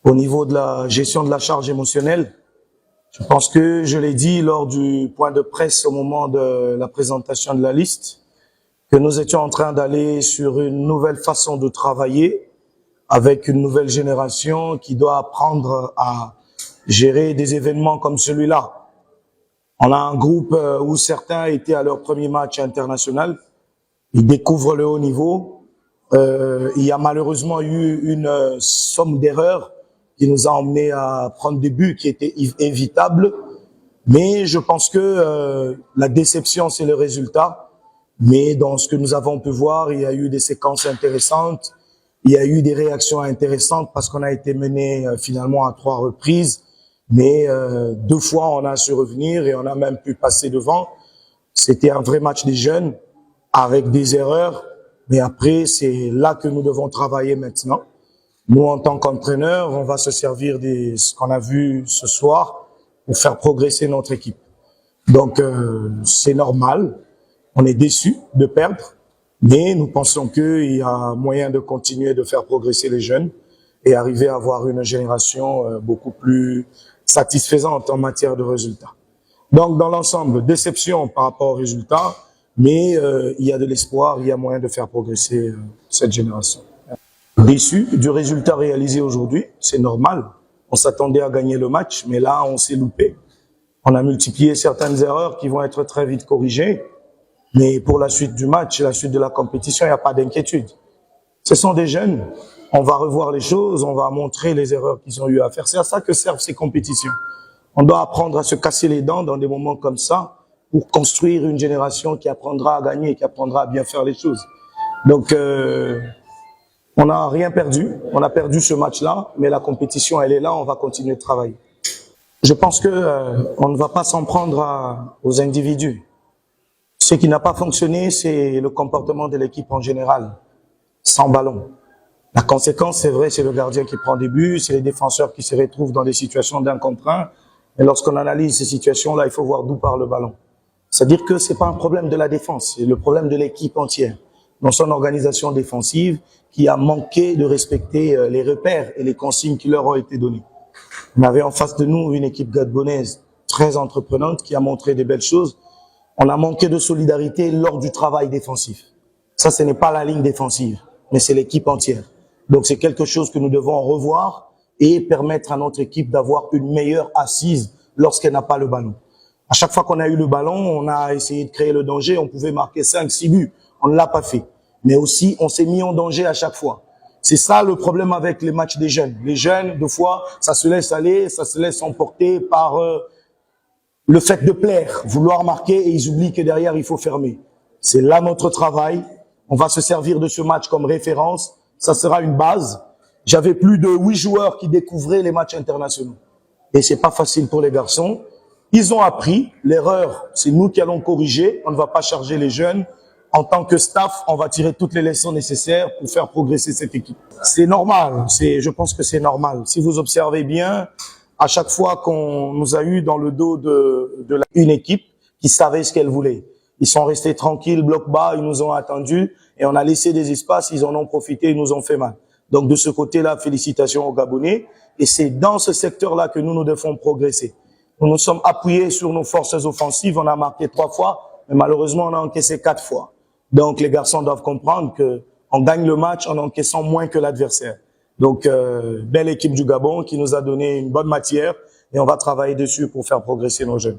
au niveau de la gestion de la charge émotionnelle. Je pense que je l'ai dit lors du point de presse au moment de la présentation de la liste, que nous étions en train d'aller sur une nouvelle façon de travailler avec une nouvelle génération qui doit apprendre à gérer des événements comme celui-là. On a un groupe où certains étaient à leur premier match international, ils découvrent le haut niveau. Il y a malheureusement eu une somme d'erreurs qui nous a emmené à prendre des buts qui étaient évitables. Mais je pense que la déception, c'est le résultat. Mais dans ce que nous avons pu voir, il y a eu des séquences intéressantes. Il y a eu des réactions intéressantes parce qu'on a été mené finalement à 3 reprises. Mais 2 fois, on a su revenir et on a même pu passer devant. C'était un vrai match des jeunes avec des erreurs. Mais après, c'est là que nous devons travailler maintenant. Nous, en tant qu'entraîneurs, on va se servir de ce qu'on a vu ce soir pour faire progresser notre équipe. Donc, c'est normal. On est déçus de perdre, mais nous pensons qu'il y a moyen de continuer de faire progresser les jeunes et arriver à avoir une génération beaucoup plus satisfaisante en matière de résultats. Donc, dans l'ensemble, déception par rapport aux résultats, mais il y a de l'espoir, il y a moyen de faire progresser cette génération. Déçu du résultat réalisé aujourd'hui, c'est normal. On s'attendait à gagner le match, mais là, on s'est loupé. On a multiplié certaines erreurs qui vont être très vite corrigées. Mais pour la suite du match, la suite de la compétition, il n'y a pas d'inquiétude. Ce sont des jeunes. On va revoir les choses, on va montrer les erreurs qu'ils ont eu à faire. C'est à ça que servent ces compétitions. On doit apprendre à se casser les dents dans des moments comme ça pour construire une génération qui apprendra à gagner, qui apprendra à bien faire les choses. Donc, on n'a rien perdu. On a perdu ce match-là, mais la compétition, elle est là, on va continuer de travailler. Je pense que on ne va pas s'en prendre aux individus. Ce qui n'a pas fonctionné, c'est le comportement de l'équipe en général, sans ballon. La conséquence, c'est vrai, c'est le gardien qui prend des buts, c'est les défenseurs qui se retrouvent dans des situations d'1 contre 1. Mais lorsqu'on analyse ces situations-là, il faut voir d'où part le ballon. C'est-à-dire que c'est pas un problème de la défense, c'est le problème de l'équipe entière, dans son organisation défensive, qui a manqué de respecter les repères et les consignes qui leur ont été données. On avait en face de nous une équipe gabonaise très entreprenante qui a montré des belles choses. On a manqué de solidarité lors du travail défensif. Ça, ce n'est pas la ligne défensive, mais c'est l'équipe entière. Donc, c'est quelque chose que nous devons revoir et permettre à notre équipe d'avoir une meilleure assise lorsqu'elle n'a pas le ballon. À chaque fois qu'on a eu le ballon, on a essayé de créer le danger. On pouvait marquer 5-6 buts. On ne l'a pas fait. Mais aussi, on s'est mis en danger à chaque fois. C'est ça le problème avec les matchs des jeunes. Les jeunes, des fois, ça se laisse aller, ça se laisse emporter par le fait de plaire, vouloir marquer, et ils oublient que derrière, il faut fermer. C'est là notre travail. On va se servir de ce match comme référence. Ça sera une base. J'avais plus de 8 joueurs qui découvraient les matchs internationaux. Et c'est pas facile pour les garçons. Ils ont appris. L'erreur, c'est nous qui allons corriger. On ne va pas charger les jeunes. En tant que staff, on va tirer toutes les leçons nécessaires pour faire progresser cette équipe. C'est normal. Je pense que c'est normal. Si vous observez bien, à chaque fois qu'on nous a eu dans le dos une équipe qui savait ce qu'elle voulait. Ils sont restés tranquilles, bloc bas, ils nous ont attendus et on a laissé des espaces, ils en ont profité, ils nous ont fait mal. Donc de ce côté-là, félicitations aux Gabonais. Et c'est dans ce secteur-là que nous devons progresser. Nous nous sommes appuyés sur nos forces offensives, on a marqué 3 fois, mais malheureusement on a encaissé 4 fois. Donc les garçons doivent comprendre que on gagne le match en encaissant moins que l'adversaire. Donc belle équipe du Gabon qui nous a donné une bonne matière et on va travailler dessus pour faire progresser nos jeunes.